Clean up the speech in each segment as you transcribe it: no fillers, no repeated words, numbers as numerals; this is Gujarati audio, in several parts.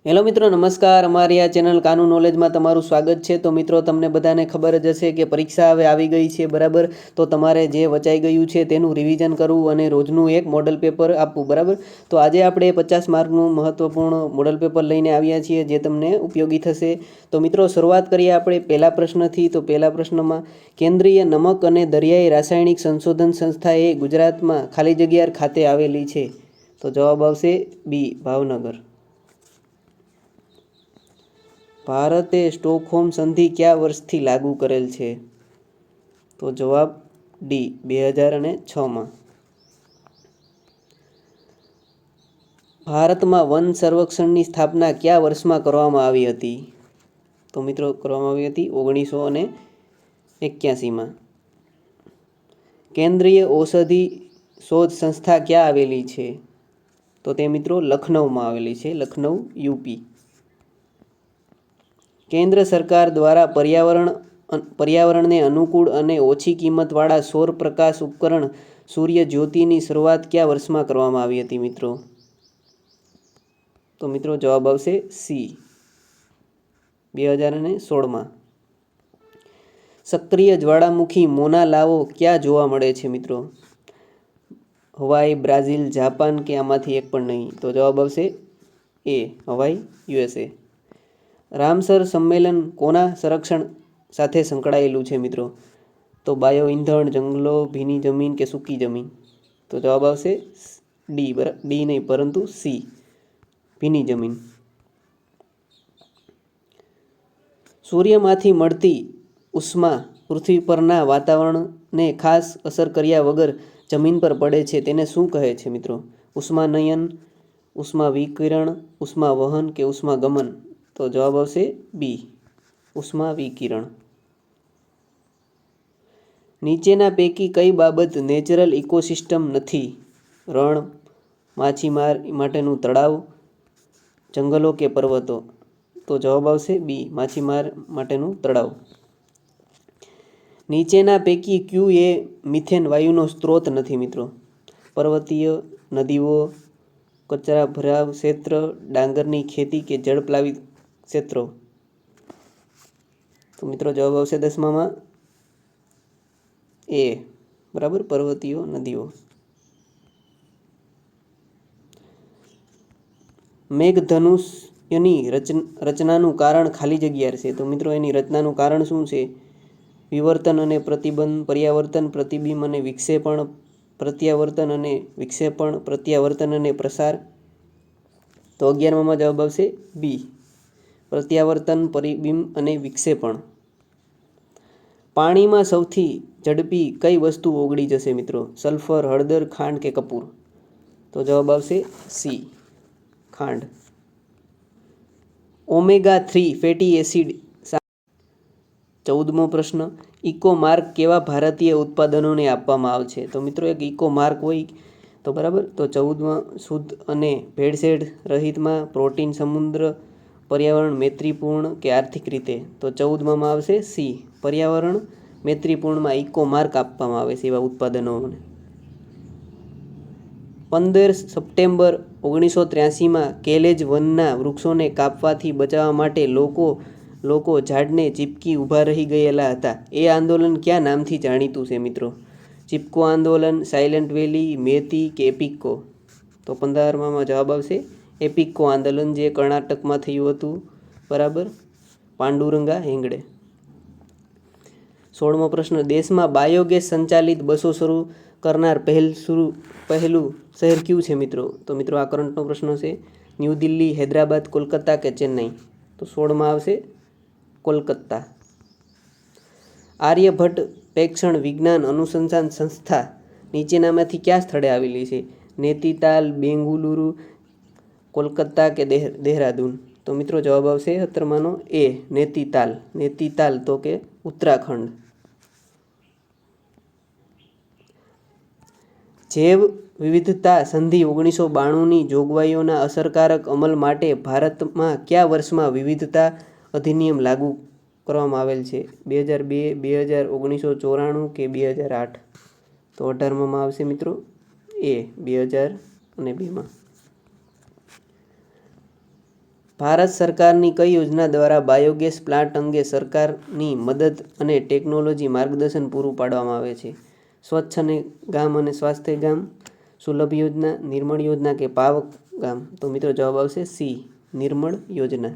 હેલો મિત્રો, નમસ્કાર. અમારી આ ચેનલ કાનૂન નોલેજમાં તમારું સ્વાગત છે. તો મિત્રો, તમને બધાને ખબર જ હશે કે પરીક્ષા હવે આવી ગઈ છે, બરાબર. તો તમારે જે વચાઈ ગયું છે તેનું રિવિઝન કરવું અને રોજનું એક મોડલ પેપર આપવું, બરાબર. તો આજે આપણે 50 માર્કનું મહત્વપૂર્ણ મોડલ પેપર લઈને આવ્યા છીએ, જે તમને ઉપયોગી થશે. તો મિત્રો, શરૂઆત કરીએ આપણે પહેલા પ્રશ્નથી. તો પહેલા પ્રશ્નમાં, કેન્દ્રીય નમક અને દરિયાઈ રાસાયણિક સંશોધન સંસ્થા એ ગુજરાતમાં ખાલી જગ્યા ખાતે આવેલી છે? તો જવાબ આવશે બી, ભાવનગર. ભારતે સ્ટોકહોમ સંધિ કયા વર્ષથી લાગુ કરેલ છે? તો જવાબ ડી, 2006માં. ભારતમાં વન સંરક્ષણની સ્થાપના કયા વર્ષમાં કરવામાં આવી હતી? તો મિત્રો, કરવામાં આવી હતી 1981માં. કેન્દ્રીય ઔષધિ શોધ સંસ્થા ક્યાં આવેલી છે? તો તે મિત્રો લખનૌમાં આવેલી છે, લખનૌ, યુપી. કેન્દ્ર સરકાર દ્વારા પર્યાવરણને અનુકૂળ અને ઓછી કિંમતવાળા સૌર પ્રકાશ ઉપકરણ સૂર્ય જ્યોતિની શરૂઆત કયા વર્ષમાં કરવામાં આવી હતી મિત્રો? તો મિત્રો, જવાબ આવશે સી, 2016માં. સક્રિય જ્વાળામુખી મોના લાવો ક્યાં જોવા મળે છે મિત્રો? હવાઈ, બ્રાઝિલ, જાપાન કે આમાંથી એક પણ નહીં? તો જવાબ આવશે એ, હવાઈ, USA. રામસર સંમેલન કોના સંરક્ષણ સાથે સંકળાયેલું છે મિત્રો? તો બાયો ઈંધણ, જંગલો, ભીની જમીન કે સૂકી જમીન? તો જવાબ આવશે ડી, ડી નહીં પરંતુ સી, ભીની જમીન. સૂર્યમાંથી મળતી ઉષ્મા પૃથ્વી પરના વાતાવરણને ખાસ અસર કર્યા વગર જમીન પર પડે છે, તેને શું કહે છે મિત્રો? ઉષ્માનયન, ઉષ્મા વિકિરણ, ઉષ્મા વહન કે ઉષ્મા ગમન? તો જવાબ આવશે બી, ઉષ્મા વિકિરણ. નીચેના પૈકી કઈ બાબત નેચરલ ઇકોસિસ્ટમ નથી? રણ, માછીમાર માટેનું તળાવ, જંગલો કે પર્વતો? તો જવાબ આવશે બી, માછીમાર માટેનું તળાવ. નીચેના પૈકી ક્યુ એ મિથેન વાયુનો સ્ત્રોત નથી મિત્રો? પર્વતીય, નદીઓ, કચરા ભરાવ ક્ષેત્ર, ડાંગરની ખેતી કે જળપ્લાવિત ક્ષેત્રો? તો મિત્રો, જવાબ આવશે 10માં એ, બરાબર, પર્વતીય નદીઓ. મેઘધનુષ્યની રચનાનું કારણ ખાલી જગ્યા છે. તો મિત્રો, એની રચનાનું કારણ શું છે? વિવર્તન અને પ્રતિબંધ, પર્યાવર્તન, પ્રતિબિંબ અને વિક્ષેપણ, પ્રત્યાવર્તન અને વિક્ષેપણ, પ્રત્યાવર્તન અને પ્રસાર? તો 11માં જવાબ આવશે બી, પ્રત્યાવર્તન, પરિબિંબ અને વિક્ષેપણ. પાણીમાં સૌથી ઝડપી કઈ વસ્તુ ઓગળી જશે મિત્રો? સલ્ફર, હળદર, ખાંડ કે કપૂર? તો જવાબ આવશે સી, ખાંડ. ઓમેગા-3 ફેટી એસિડ. 14મો પ્રશ્ન, ઇકો માર્ક કેવા ભારતીય ઉત્પાદનોને આપવામાં આવે છે? તો મિત્રો, એક ઇકો માર્ક હોય તો બરાબર. તો 14માં, શુદ્ધ અને ભેળસેળ રહિતમાં, પ્રોટીન, સમુદ્ર, પર્યાવરણ મૈત્રીપૂર્ણ કે આર્થિક રીતે? તો 14માં આવશે સી, પર્યાવરણ મૈત્રીપૂર્ણમાં ઇકો માર્ક આપવામાં આવે છે એવા ઉત્પાદનોને. 15 સપ્ટેમ્બર 1983માં કેલેજ વનના વૃક્ષોને કાપવાથી બચાવવા માટે લોકો ઝાડને ચીપકી ઊભા રહી ગયેલા હતા. એ આંદોલન કયા નામથી જાણીતું છે મિત્રો? ચીપકો આંદોલન, સાયલન્ટ વેલી, મેતી કે એપિકો? તો 15માં જવાબ આવશે એપિકો આંદોલન, જે કર્ણાટકમાં થયું હતું, બરાબર, પાંડુરંગા હેંગડે. 16મો પ્રશ્ન, દેશમાં બાયોગેસ સંચાલિત બસો શરૂ કરનાર પહેલું શહેર કયું છે મિત્રો? તો મિત્રો, આ કરંટનો પ્રશ્ન છે. ન્યૂ દિલ્હી, હૈદરાબાદ, કોલકાતા કે ચેન્નઈ? તો 16માં આવશે કોલકાતા. આર્યભટ્ટ પ્રેક્ષણ વિજ્ઞાન અનુસંધાન સંસ્થા નીચેનામાંથી કયા સ્થળે આવેલી છે? નૈનીતાલ, બેંગલુરુ, કોલકાતા કે દેહરાદૂન? તો મિત્રો, જવાબ આવશે 17માનો એ, નૈનીતાલ. નૈનીતાલ તો કે ઉત્તરાખંડ. જૈવ વિવિધતા સંધિ 1992ની જોગવાઈઓના અસરકારક અમલ માટે ભારતમાં કયા વર્ષમાં વિવિધતા અધિનિયમ લાગુ કરવામાં આવેલ છે? 2002, 1994 કે 2008? તો 18માં આવશે મિત્રો એ, 2002માં. ભારત સરકારની કઈ યોજના દ્વારા બાયોગેસ પ્લાન્ટ અંગે સરકારની મદદ અને ટેકનોલોજી માર્ગદર્શન પૂરું પાડવામાં આવે છે? સ્વચ્છ અને ગામ અને સ્વાસ્થ્ય ગામ, સુલભ યોજના, નિર્મળ યોજના કે પાવક ગામ? તો મિત્રો જવાબ આવશે સી, નિર્મળ યોજના.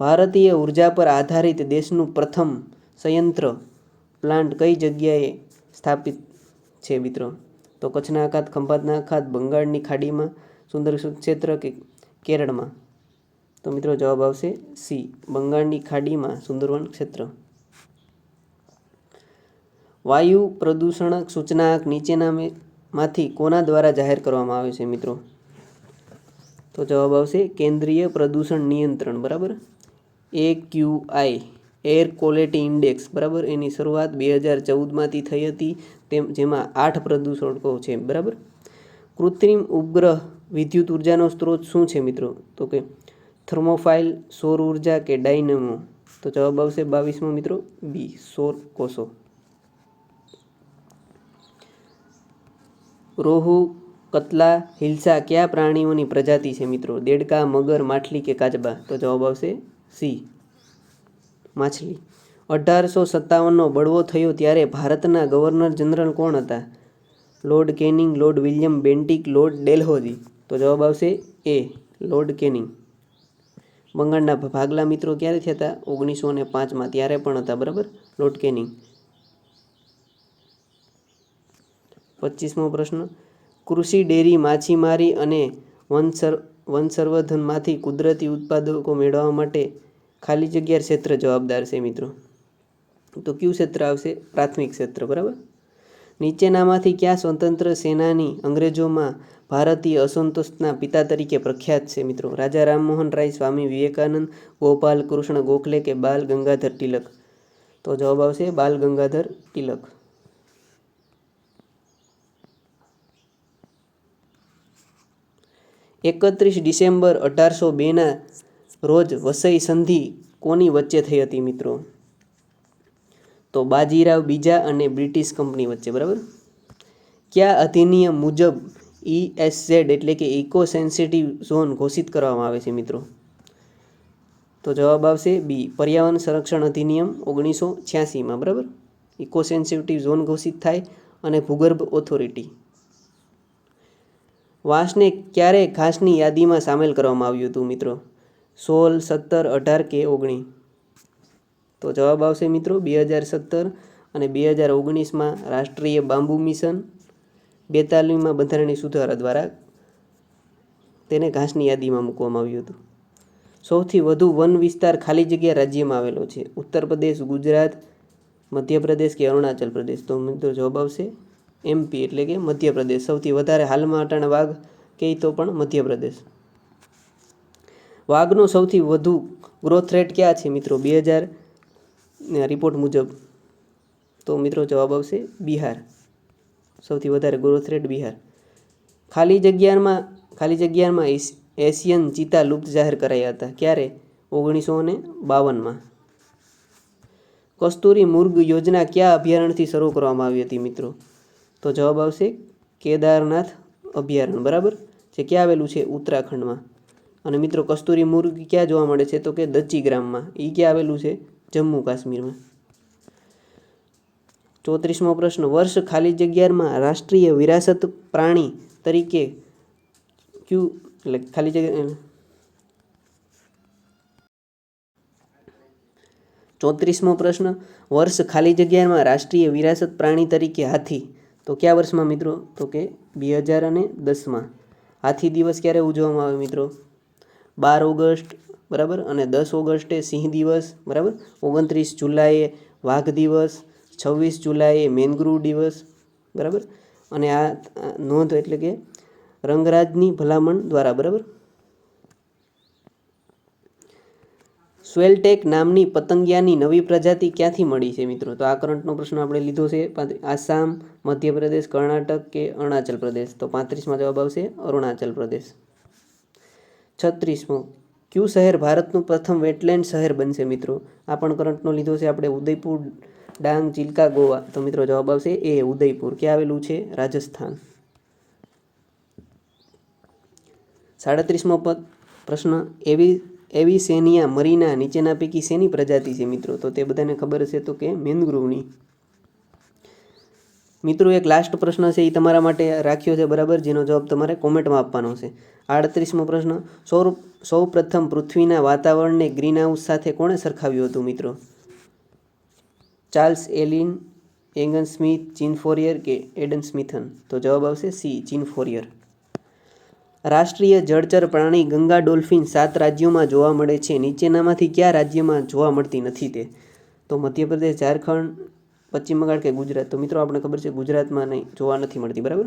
ભારતીય ઉર્જા પર આધારિત દેશનું પ્રથમ સંયંત્ર પ્લાન્ટ કઈ જગ્યાએ સ્થાપિત છે મિત્રો? તો કચ્છના અખાત, ખંભાતના અખાત, બંગાળની ખાડીમાં, સુંદર ક્ષેત્ર કે કેરળમાં? તો મિત્રો જવાબ આવશે સી, બંગાળની ખાડીમાં સુંદરવન ક્ષેત્ર. વાયુ પ્રદૂષણ સૂચનાંક નીચેનામાંથી કોના દ્વારા જાહેર કરવામાં આવે છે મિત્રો? તો જવાબ આવશે કેન્દ્રીય પ્રદૂષણ નિયંત્રણ, બરાબર, AQI, એર ક્વોલિટી ઇન્ડેક્સ, બરાબર. એની શરૂઆત 2014માંથી થઈ હતી, જેમાં 8 પ્રદૂષકો છે, બરાબર. કૃત્રિમ ઉપગ્રહ વિદ્યુત ઉર્જાનો સ્ત્રોત શું છે મિત્રો? તો કે થર્મોફાઇલ, સૌર ઉર્જા કે ડાયનેમો? તો જવાબ આવશે 22મો મિત્રો બી, સૌર કોષો. રોહુ, કતલા, હિલ્સા કયા પ્રાણીઓની પ્રજાતિ છે મિત્રો? દેડકા, મગર, માછલી કે કાચબા? તો જવાબ આવશે સી, માછલી. 1857નો બળવો થયો ત્યારે ભારતના ગવર્નર જનરલ કોણ હતા? Lord Canning, Lord William Bentinck, Lord Dalhousie? તો જવાબ આવશે એ, લોર્ડ કેનિંગ. બંગાળના ભાગલા મિત્રો ક્યારે થયા હતા? 1905માં, ત્યારે પણ હતા, બરાબર, લોર્ડ કેનિંગ. 25મો પ્રશ્ન, કૃષિ, ડેરી, માછીમારી અને વનસંવર્ધનમાંથી કુદરતી ઉત્પાદકો મેળવવા માટે ખાલી જગ્યા ક્ષેત્ર જવાબદાર છે મિત્રો? તો કયું ક્ષેત્ર આવશે? પ્રાથમિક ક્ષેત્ર, બરાબર. નીચેનામાંથી ક્યાં સ્વતંત્ર સેનાની અંગ્રેજોમાં ભારતીય અસંતોષના પિતા તરીકે પ્રખ્યાત છે મિત્રો? રાજા રામમોહન રાય, સ્વામી વિવેકાનંદ, ગોપાલ કૃષ્ણ ગોખલે કે બાલ ગંગાધર તિલક? તો જવાબ આવશે બાલ ગંગાધર તિલક. 31 ડિસેમ્બર 1802ના રોજ વસઈ સંધિ કોની વચ્ચે થઈ હતી મિત્રો? તો બાજીરાવ બીજા અને બ્રિટિશ કંપની વચ્ચે, બરાબર. કયા અધિનિયમ મુજબ ESZ એટલે કે ઇકો સેન્સિટિવ ઝોન ઘોષિત કરવામાં આવે છે મિત્રો? તો જવાબ આવશે બી, પર્યાવરણ સંરક્ષણ અધિનિયમ 1986માં, બરાબર. ઇકો સેન્સિટિવ ઝોન ઘોષિત થાય અને ભૂગર્ભ ઓથોરિટી. વાંસને ક્યારે ઘાસની યાદીમાં સામેલ કરવામાં આવ્યું હતું મિત્રો? 16, 17, 18 કે 19? તો જવાબ આવશે મિત્રો 2017 અને 2019માં રાષ્ટ્રીય બાંબુ મિશન 42માં બંધારણીય સુધારા દ્વારા તેને ઘાસની યાદીમાં મૂકવામાં આવ્યું હતું. સૌથી વધુ વન વિસ્તાર ખાલી જગ્યા રાજ્યમાં આવેલો છે? ઉત્તર પ્રદેશ, ગુજરાત, મધ્યપ્રદેશ કે અરુણાચલ પ્રદેશ? તો મિત્રો જવાબ આવશે MP એટલે કે મધ્યપ્રદેશ. સૌથી વધારે હાલમાં અટાણે વાઘ કહે તો પણ મધ્યપ્રદેશ. વાઘનો સૌથી વધુ ગ્રોથ રેટ ક્યાં છે મિત્રો 2000 રિપોર્ટ મુજબ? તો મિત્રો જવાબ આવશે બિહાર. સૌથી વધારે ગ્રોથ રેટ બિહાર. ખાલી જગ્યામાં એશિયન ચિત્તા લુપ્ત જાહેર કરાયા હતા. ક્યારે? 1952માં. કસ્તુરી મૃગ યોજના કયા અભયારણ્યથી શરૂ કરવામાં આવી હતી મિત્રો? તો જવાબ આવશે કેદારનાથ અભયારણ્ય, બરાબર, જે ક્યાં આવેલું છે? ઉત્તરાખંડમાં. અને મિત્રો કસ્તુરી મૃગ ક્યાં જોવા મળે છે? તો કે દચ્ચી ગ્રામમાં. એ ક્યાં આવેલું છે? જમ્મુ કાશ્મીરમાં. 34મો પ્રશ્ન, વર્ષ ખાલી જગ્યામાં રાષ્ટ્રીય વિરાસત પ્રાણી તરીકે કયું એટલે ખાલી જગ્યા 34મો પ્રશ્ન, વર્ષ ખાલી જગ્યામાં રાષ્ટ્રીય વિરાસત પ્રાણી તરીકે હાથી? તો કયા વર્ષમાં મિત્રો? તો કે 2010માં. હાથી દિવસ ક્યારે ઉજવવામાં આવે મિત્રો? 12 ઓગસ્ટ, બરાબર, અને 10 ઓગસ્ટે સિંહ દિવસ, બરાબર, 29 જુલાઈએ વાઘ દિવસ, 26 જુલાઈએ મેંગ્રુવ દિવસ, બરાબર. અને આ નોંધ એટલે કે રંગરાજની ભલામણ દ્વારા, બરાબર. સ્વેલટેક નામની પતંગિયાની નવી પ્રજાતિ ક્યાંથી મળી છે મિત્રો? તો આ કરંટનો પ્રશ્ન આપણે લીધો છે. આસામ, મધ્યપ્રદેશ, કર્ણાટક કે અરુણાચલ પ્રદેશ? તો 35માં જવાબ આવશે અરુણાચલ પ્રદેશ. 36મો, કયું શહેર ભારતનું પ્રથમ વેટલેન્ડ શહેર બનશે મિત્રો? આ પણ કરંટનો લીધો છે આપણે. ઉદયપુર, ડાંગ, ચિલ્કા, ગોવા? તો મિત્રો જવાબ આવશે એ, ઉદયપુર. ક્યાં આવેલું છે? રાજસ્થાન. 37મો પ્રશ્ન એવિસેનિયા મરીના નીચેના પૈકી શેની પ્રજાતિ છે મિત્રો? તો તે બધાને ખબર હશે તો કે મેંગ્રુવની. મિત્રો એક લાસ્ટ પ્રશ્ન છે એ તમારા માટે રાખ્યો છે બરાબર, જેનો જવાબ તમારે કોમેન્ટમાં આપવાનો છે. 38મો પ્રશ્ન, સૌ પ્રથમ પૃથ્વીના વાતાવરણને ગ્રીન હાઉસ સાથે કોણે સરખાવ્યું હતું મિત્રો? ચાર્લ્સ એલિન, એગન સ્મિથ, જીન ફોરિયર કે એડમ સ્મિથન? તો જવાબ આવશે સી, જીન ફોરિયર. રાષ્ટ્રીય જળચર પ્રાણી ગંગા ડોલ્ફિન 7 રાજ્યોમાં જોવા મળે છે. નીચેનામાંથી કયા રાજ્યમાં જોવા મળતી નથી તે? તો મધ્યપ્રદેશ, ઝારખંડ, પશ્ચિમ બંગાળ કે ગુજરાત? તો મિત્રો આપણે ખબર છે ગુજરાતમાં નહીં, જોવા નથી મળતી બરાબર.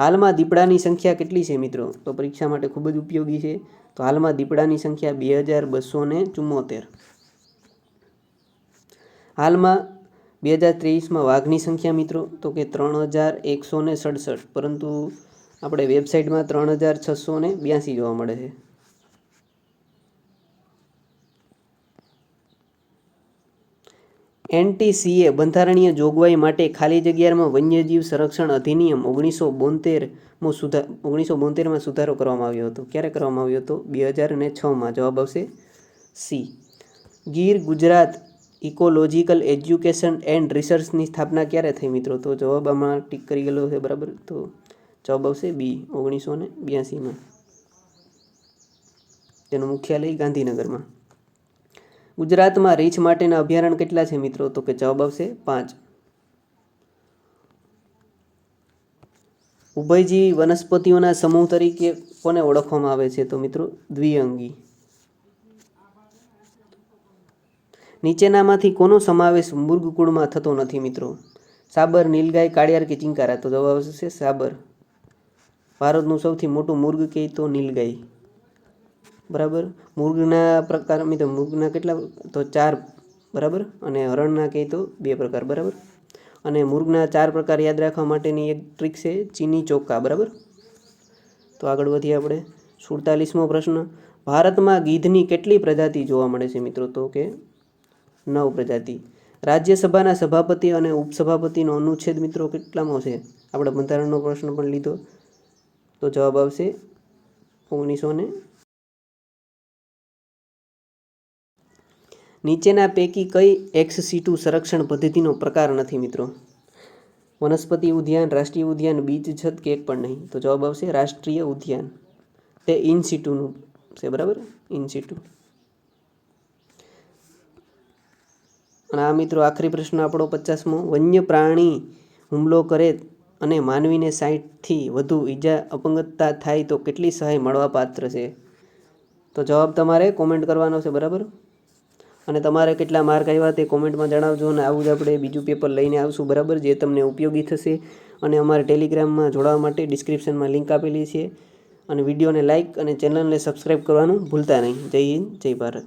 હાલમાં દીપડાની સંખ્યા કેટલી છે મિત્રો? તો પરીક્ષા માટે ખૂબ જ ઉપયોગી છે. તો હાલમાં દીપડાની સંખ્યા 2274. હાલમાં 2023માં વાઘની સંખ્યા મિત્રો તો કે 3167, પરંતુ આપણે વેબસાઇટમાં 3682 જોવા મળે છે. NTCA બંધારણીય જોગવાઈ માટે ખાલી જગ્યામાં વન્યજીવ સંરક્ષણ અધિનિયમ 1972માં સુધારો કરવામાં આવ્યો હતો. ક્યારે કરવામાં આવ્યો હતો? 2006માં. જવાબ આવશે C. Gir Gujarat ecological education and રિસર્ચની સ્થાપના ક્યારે થઈ મિત્રો? તો જવાબ આમાં ટીક કરી ગયેલો છે બરાબર. તો જવાબ આવશે બી, 1982માં. તેનું મુખ્યાલય ગાંધીનગરમાં. ગુજરાતમાં રીંછ માટેના અભયારણ્ય કેટલા છે મિત્રો? તો કે જવાબ આવશે 5. ઉભયજીવી વનસ્પતિઓના સમૂહ તરીકે કોને ઓળખવામાં આવે છે? તો મિત્રો દ્વિઅંગી. નીચેનામાંથી કોનો સમાવેશ મૃગકુળમાં થતો નથી મિત્રો? સાબર, નીલગાય, કાળિયાર કે ચિંકારા? તો જવાબ આવશે સાબર. ભારતનું સૌથી મોટું મૃગ કહે તો નીલગાય બરાબર. મૃગના પ્રકાર મિત્રો, મૃગના કેટલા? તો 4 બરાબર. અને હરણના કહે તો 2 પ્રકાર બરાબર. અને મૃગના 4 પ્રકાર યાદ રાખવા માટેની એક ટ્રીક છે ચીની ચોક્કા બરાબર. તો આગળ વધીએ આપણે. 47મો પ્રશ્ન, ભારતમાં ગીધની કેટલી પ્રજાતિ જોવા મળે છે મિત્રો? તો કે 9 પ્રજાતિ. રાજ્યસભાના સભાપતિ અને ઉપસભાપતિનો અનુચ્છેદ મિત્રો કેટલામો છે? આપણે બંધારણનો પ્રશ્ન પણ લીધો. તો જવાબ આવશે 1900. નીચેના પૈકી કઈ ex-situ સંરક્ષણ પદ્ધતિનો પ્રકાર નથી મિત્રો? વનસ્પતિ ઉદ્યાન, રાષ્ટ્રીય ઉદ્યાન, બીજ છત કે એક પણ નહીં? તો જવાબ આવશે રાષ્ટ્રીય ઉદ્યાન. તે ઇન સિટુનું છે બરાબર, ઇન સિટુ. અને આ મિત્રો આખરી પ્રશ્ન આપણો 50મો, વન્ય પ્રાણી હુમલો કરે અને માનવીને 60થી વધુ ઈજા અપંગતતા થાય તો કેટલી સહાય મળવા પાત્ર છે? તો જવાબ તમારે કોમેન્ટ કરવાનો છે બરાબર. અને તમારે કેટલા માર્ક આવ્યા તે કોમેન્ટમાં જણાવજો. અને આવું જ આપણે બીજું પેપર લઈને આવશું બરાબર, જે તમને ઉપયોગી થશે. અને અમારે ટેલિગ્રામમાં જોડાવા માટે ડિસ્ક્રિપ્શનમાં લિંક આપેલી છે. અને વિડીયોને લાઇક અને ચેનલને સબસ્ક્રાઈબ કરવાનું ભૂલતા નહીં. જય હિન્દ, જય ભારત.